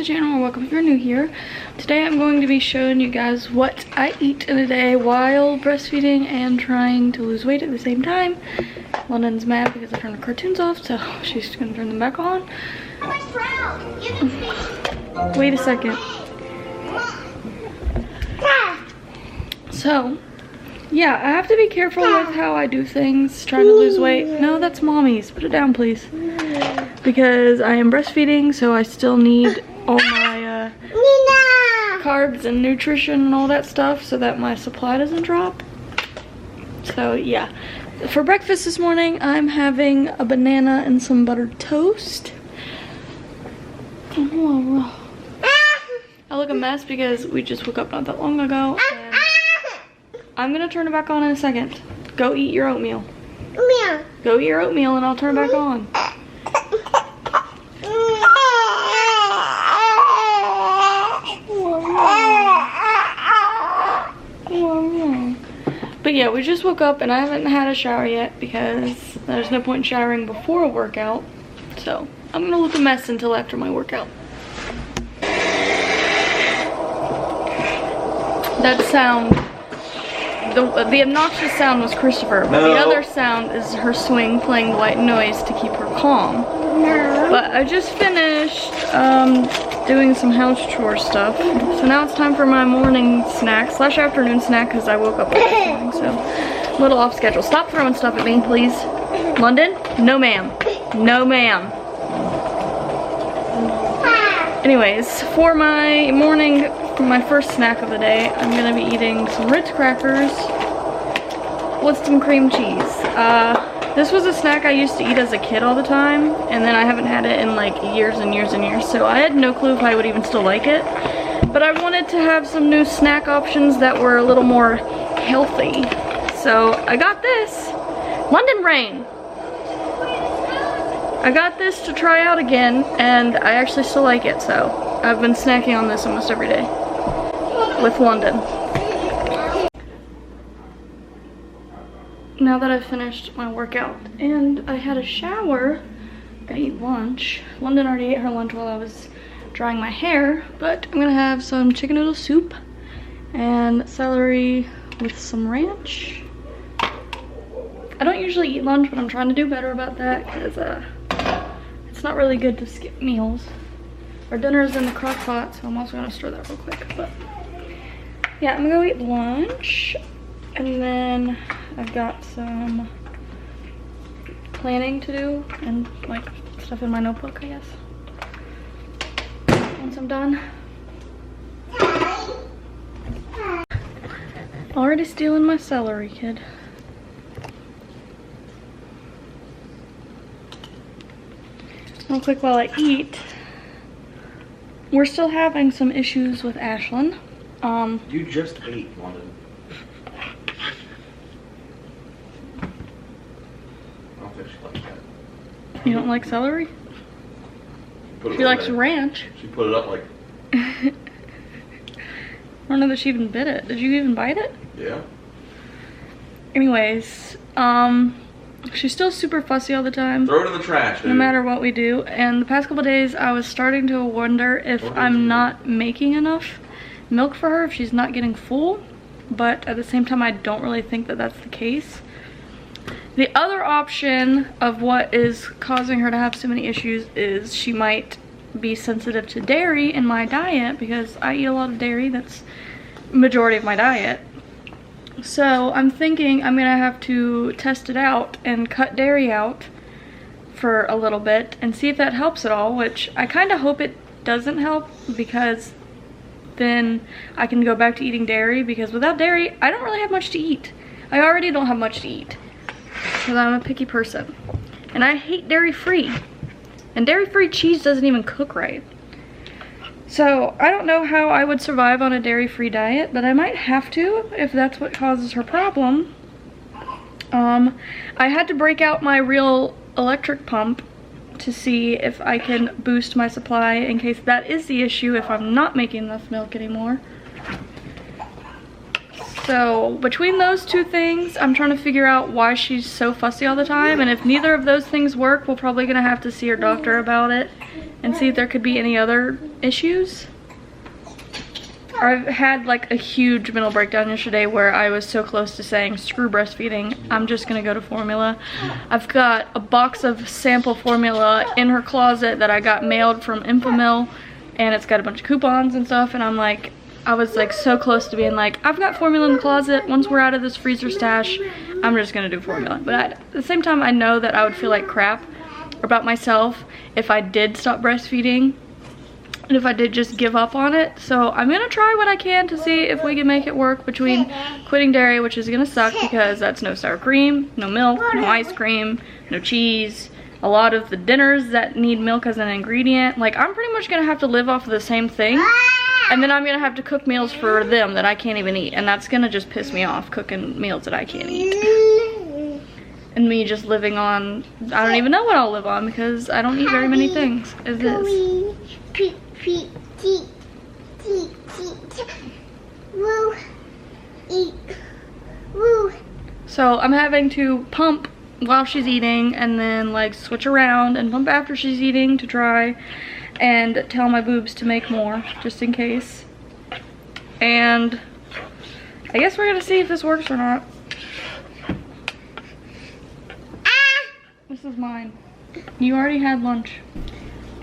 the channel, or welcome if you're new here. Today I'm going to be showing you guys what I eat in a day while breastfeeding and trying to lose weight at the same time. London's mad because I turned the cartoons off, so she's gonna turn them back on. Wait a second. So, yeah, I have to be careful with how I do things, trying to lose weight. No, that's mommy's. Put it down, please. Because I am breastfeeding, so I still need all my carbs and nutrition and all that stuff so that my supply doesn't drop. So, yeah. For breakfast this morning, I'm having a banana and some buttered toast. I look a mess because we just woke up not that long ago. And I'm gonna turn it back on in a second. Go eat your oatmeal. Go eat your oatmeal and I'll turn it back on. But yeah, we just woke up and I haven't had a shower yet because there's no point in showering before a workout. So I'm gonna look a mess until after my workout. That sound, the obnoxious sound was Christopher, but the other sound is her swing playing white noise to keep her calm. No. But I just finished doing some house chore stuff, so now it's time for my morning snack / afternoon snack because I woke up this morning, so a little off schedule. Stop throwing stuff at me, please. London? No ma'am. No ma'am. Anyways, for my morning, my first snack of the day, I'm gonna be eating some Ritz crackers with some cream cheese. This was a snack I used to eat as a kid all the time, and then I haven't had it in like years and years and years, so I had no clue if I would even still like it. But I wanted to have some new snack options that were a little more healthy. So I got this. London Rain. I got this to try out again, and I actually still like it, so I've been snacking on this almost every day with London. Now that I've finished my workout and I had a shower, I ate lunch. London already ate her lunch while I was drying my hair, but I'm gonna have some chicken noodle soup and celery with some ranch. I don't usually eat lunch, but I'm trying to do better about that because it's not really good to skip meals. Our dinner is in the crock pot, so I'm also gonna stir that real quick. But yeah, I'm gonna go eat lunch, and then I've got some planning to do and like stuff in my notebook, I guess. Once I'm done. Already stealing my celery, kid. Real quick while I eat, we're still having some issues with Ashlyn. You just ate, London. I don't think she likes that. You don't like celery? She likes ranch. She put it up like... I don't know that she even bit it. Did you even bite it? Yeah. Anyways, she's still super fussy all the time. Throw it in the trash, dude. No matter what we do. And the past couple days, I was starting to wonder if I'm not making enough milk for her, if she's not getting full. But at the same time, I don't really think that that's the case. The other option of what is causing her to have so many issues is she might be sensitive to dairy in my diet because I eat a lot of dairy. That's the majority of my diet. So I'm thinking I'm gonna have to test it out and cut dairy out for a little bit and see if that helps at all, which I kind of hope it doesn't help because then I can go back to eating dairy, because without dairy I don't really have much to eat. I already don't have much to eat because I'm a picky person and I hate dairy-free, and dairy-free cheese doesn't even cook right. So I don't know how I would survive on a dairy-free diet, but I might have to if that's what causes her problem. I had to break out my real electric pump to see if I can boost my supply in case that is the issue, if I'm not making enough milk anymore. So between those two things, I'm trying to figure out why she's so fussy all the time, and if neither of those things work, we're probably gonna have to see her doctor about it. and see if there could be any other issues. I've had like a huge mental breakdown yesterday where I was so close to saying screw breastfeeding, I'm just gonna go to formula. I've got a box of sample formula in her closet that I got mailed from Infamil, and it's got a bunch of coupons and stuff, and I was like so close to being like, I've got formula in the closet. Once we're out of this freezer stash, I'm just gonna do formula. But at the same time, I know that I would feel like crap about myself if I did stop breastfeeding and if I did just give up on it. So I'm gonna try what I can to see if we can make it work between quitting dairy, which is gonna suck because that's no sour cream, no milk, no ice cream, no cheese, a lot of the dinners that need milk as an ingredient. Like, I'm pretty much gonna have to live off of the same thing, and then I'm gonna have to cook meals for them that I can't even eat, and that's gonna just piss me off, cooking meals that I can't eat. And me just living on, I don't even know what I'll live on because I don't eat very many things as is. So I'm having to pump while she's eating and then like switch around and pump after she's eating to try and tell my boobs to make more just in case. And I guess we're gonna see if this works or not. This is mine. You already had lunch.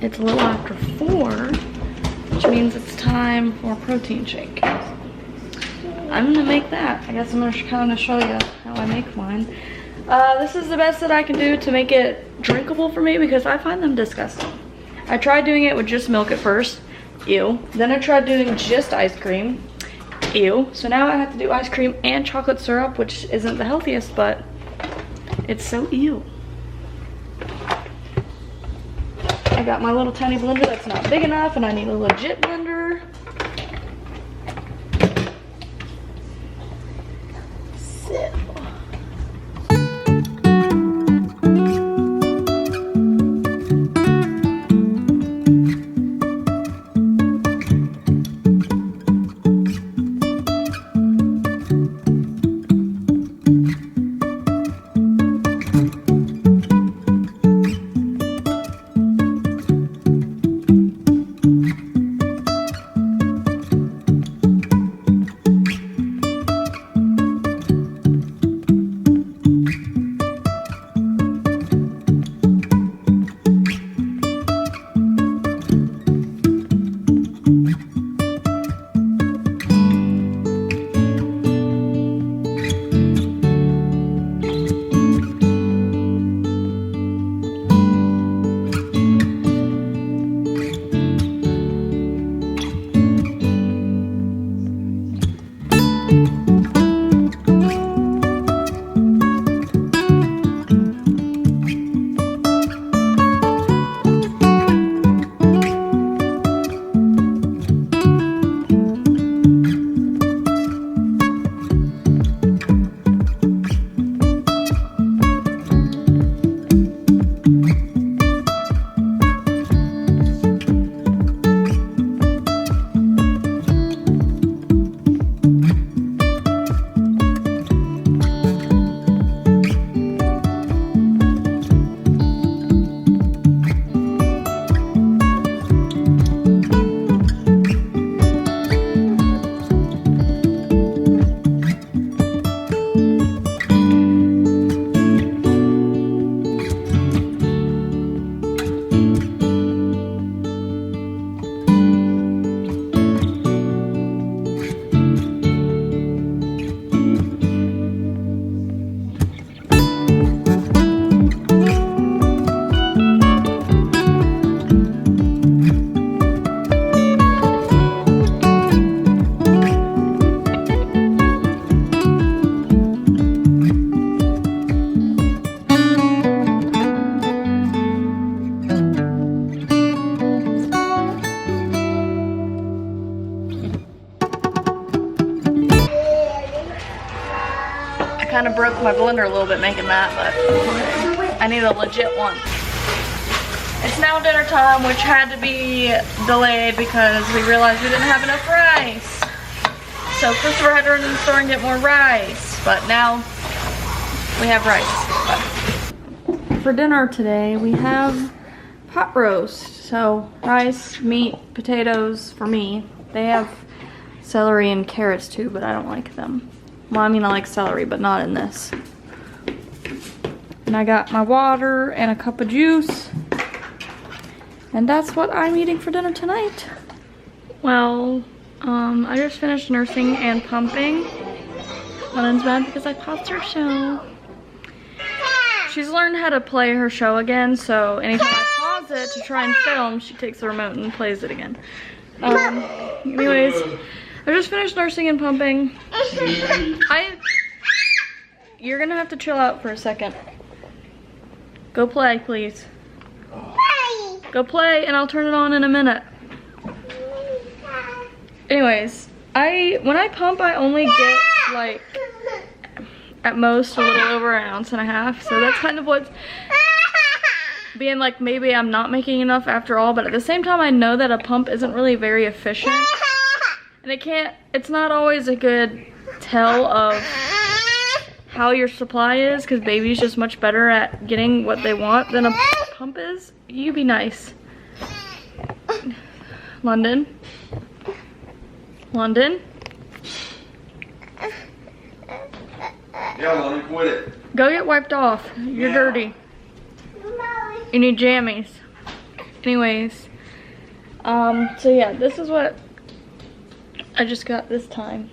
It's a little after 4, which means it's time for a protein shake. I'm gonna make that. I guess I'm gonna kind of show you how I make mine. This is the best that I can do to make it drinkable for me because I find them disgusting. I tried doing it with just milk at first. Ew. Then I tried doing just ice cream. Ew. So now I have to do ice cream and chocolate syrup, which isn't the healthiest, but it's so ew. I got my little tiny blender that's not big enough, and I need a legit blender. So. Kind of broke my blender a little bit making that, but I need a legit one. It's now dinner time, which had to be delayed because we realized we didn't have enough rice. So Christopher had to run to the store and get more rice, but now we have rice. For dinner today, we have pot roast. So rice, meat, potatoes for me. They have celery and carrots too, but I don't like them. Well, I mean, I like celery, but not in this. And I got my water and a cup of juice. And that's what I'm eating for dinner tonight. Well, I just finished nursing and pumping. London's mad because I paused her show. She's learned how to play her show again, so anytime I pause it to try and film, she takes the remote and plays it again. Anyways, I just finished nursing and pumping. You're gonna have to chill out for a second. Go play, please. Go play, and I'll turn it on in a minute. Anyways, when I pump, I only get like at most a little over 1.5 ounces. So that's kind of what's being like, maybe I'm not making enough after all, but at the same time I know that a pump isn't really very efficient. And it's not always a good tell of how your supply is, because baby's just much better at getting what they want than a pump is. You be nice. London? London? Yeah, London, quit it. Go get wiped off. You're dirty. You need jammies. Anyways, so yeah, this is what I just got this time.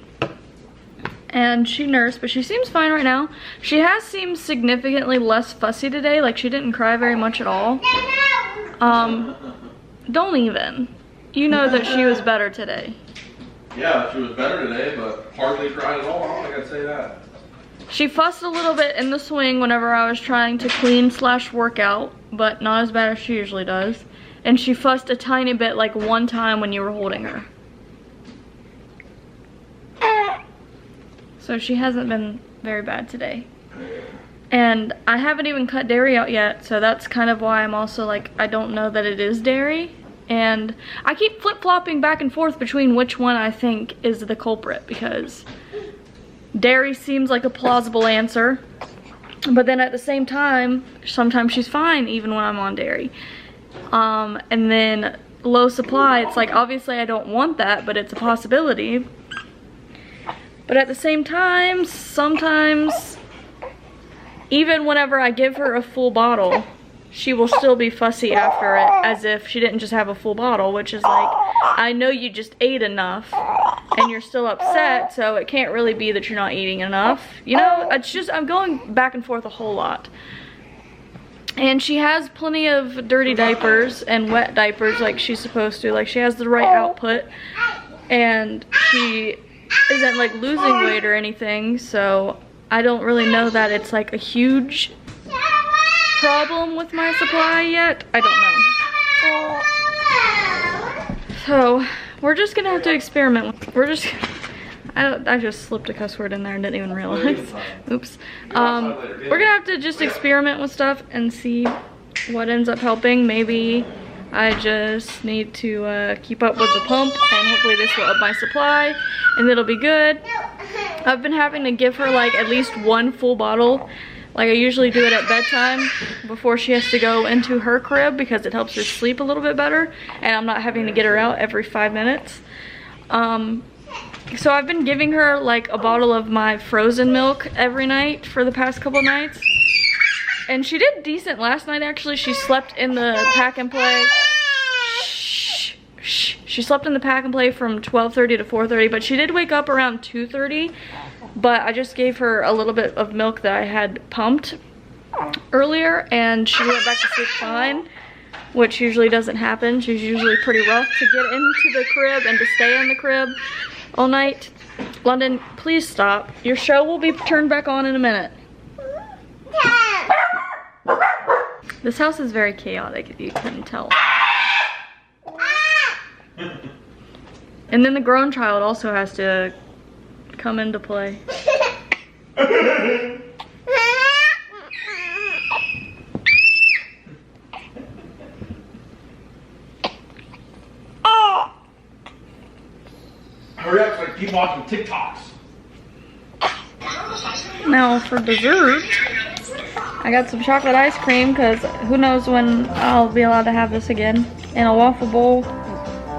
And she nursed, but she seems fine right now. She has seemed significantly less fussy today. Like, she didn't cry very much at all. Don't even. You know that she was better today. Yeah, she was better today, but hardly cried at all. I don't think I'd say that. She fussed a little bit in the swing whenever I was trying to clean/workout, but not as bad as she usually does. And she fussed a tiny bit like one time when you were holding her. So she hasn't been very bad today. And I haven't even cut dairy out yet, so that's kind of why I'm also like, I don't know that it is dairy. And I keep flip-flopping back and forth between which one I think is the culprit, because dairy seems like a plausible answer, but then at the same time, sometimes she's fine even when I'm on dairy. And then low supply, it's like, obviously I don't want that, but it's a possibility. But at the same time, sometimes, even whenever I give her a full bottle, she will still be fussy after it, as if she didn't just have a full bottle, which is like, I know you just ate enough and you're still upset, so it can't really be that you're not eating enough. You know, it's just, I'm going back and forth a whole lot. And she has plenty of dirty diapers and wet diapers like she's supposed to. Like, she has the right output, and she isn't like losing weight or anything, so I don't really know that it's like a huge problem with my supply yet. I don't know. So we're just gonna have to experiment. I just slipped a cuss word in there and didn't even realize. Oops. We're gonna have to just experiment with stuff and see what ends up helping. Maybe I just need to keep up with the pump, and hopefully this will up my supply and it'll be good. I've been having to give her like at least one full bottle. Like, I usually do it at bedtime before she has to go into her crib, because it helps her sleep a little bit better, and I'm not having to get her out every 5 minutes. So I've been giving her like a bottle of my frozen milk every night for the past couple nights. And she did decent last night, actually. She slept in the pack and play. She slept in the pack and play from 12:30 to 4:30, but she did wake up around 2:30. But I just gave her a little bit of milk that I had pumped earlier, and she went back to sleep fine, which usually doesn't happen. She's usually pretty rough to get into the crib and to stay in the crib all night. London, please stop. Your show will be turned back on in a minute. This house is very chaotic, if you couldn't tell. And then the grown child also has to come into play. Hurry up so I can keep watching TikToks. Now for dessert, I got some chocolate ice cream because who knows when I'll be allowed to have this again. And a waffle bowl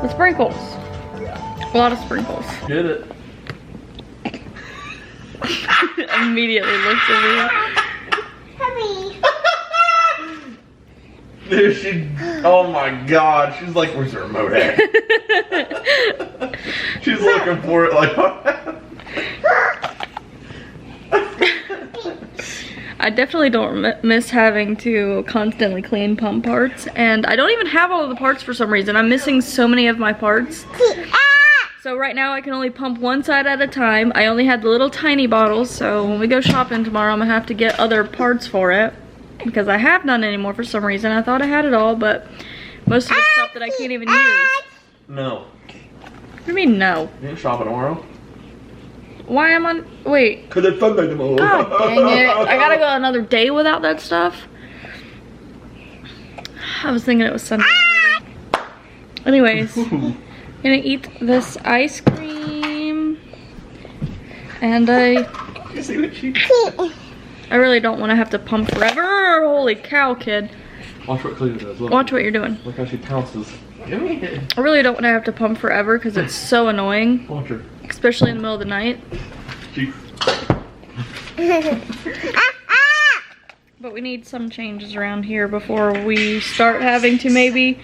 with sprinkles. A lot of sprinkles. Get it. Immediately looks at me. Dude, she, oh my god, she's like, where's the remote at? She's looking for it like, I definitely don't miss having to constantly clean pump parts, and I don't even have all of the parts for some reason. I'm missing so many of my parts. So right now I can only pump one side at a time. I only had the little tiny bottles, so when we go shopping tomorrow, I'm gonna have to get other parts for it. Because I have none anymore for some reason. I thought I had it all, but most of it's stuff that I can't even use. no. What do you mean no? You ain't shopping tomorrow? Why am I, wait. Cause it's Sunday tomorrow. God dang it. I gotta go another day without that stuff. I was thinking it was Sunday already. Anyways, I'm gonna eat this ice cream. And You see what she I really don't want to have to pump forever. Holy cow, kid. Watch what Cleo does. Look. Watch what you're doing. Look how she pounces. Give me it. I really don't want to have to pump forever because it's so annoying. Watch her. Especially in the middle of the night. She... But we need some changes around here before we start having to maybe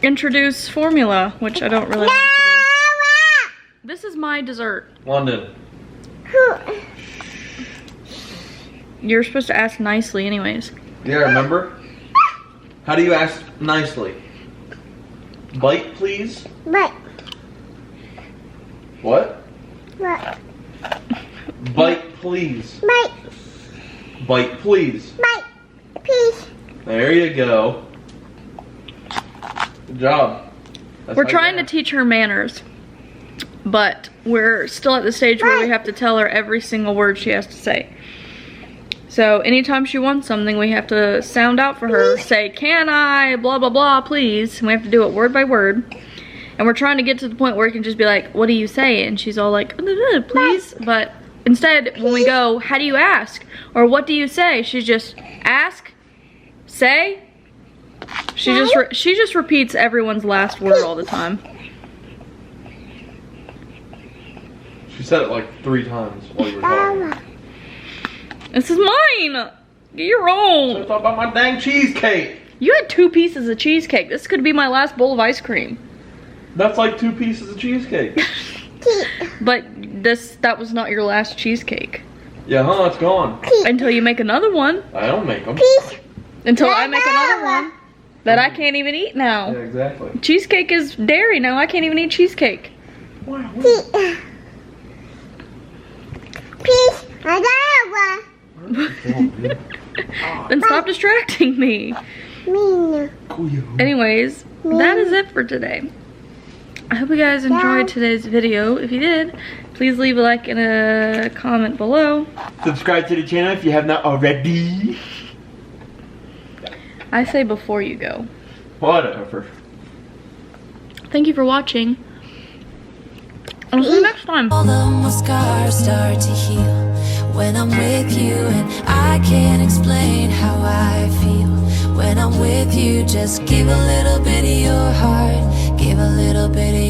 introduce formula, which I don't really want to do. This is my dessert. London. You're supposed to ask nicely anyways. Yeah, remember? How do you ask nicely? Bite, please? Bite. What? Bite. Bite, please. Bite. Bite, please. Bite. Peace. There you go. Good job. That's We're how you trying to ask. teach her manners, but we're still at the stage where we have to tell her every single word she has to say. So anytime she wants something, we have to sound out for her, say, can I, blah, blah, blah, please. And we have to do it word by word. And we're trying to get to the point where it can just be like, what do you say? And she's all like, please. But instead, when we go, how do you ask? Or what do you say? She's just, ask, say. She just repeats everyone's last word all the time. She said it like 3 times while you were talking. This is mine. Get your own. Let's talk about my dang cheesecake. You had 2 pieces of cheesecake. This could be my last bowl of ice cream. That's like 2 pieces of cheesecake. But that was not your last cheesecake. Yeah, huh? It's gone. Until you make another one. I don't make them. Until I make another one that I can't even eat now. Yeah, exactly. Cheesecake is dairy now. I can't even eat cheesecake. Wow. Peace. I Then stop distracting me. mean. Anyways, that is it for today. I hope you guys enjoyed today's video. If you did, please leave a like and a comment below. Subscribe to the channel if you have not already. I say before you go. Whatever. Thank you for watching. I'll see you next time. All of my scars start to heal when I'm with you, and I can't explain how I feel when I'm with you. Just give a little bit of your heart, give a little bit of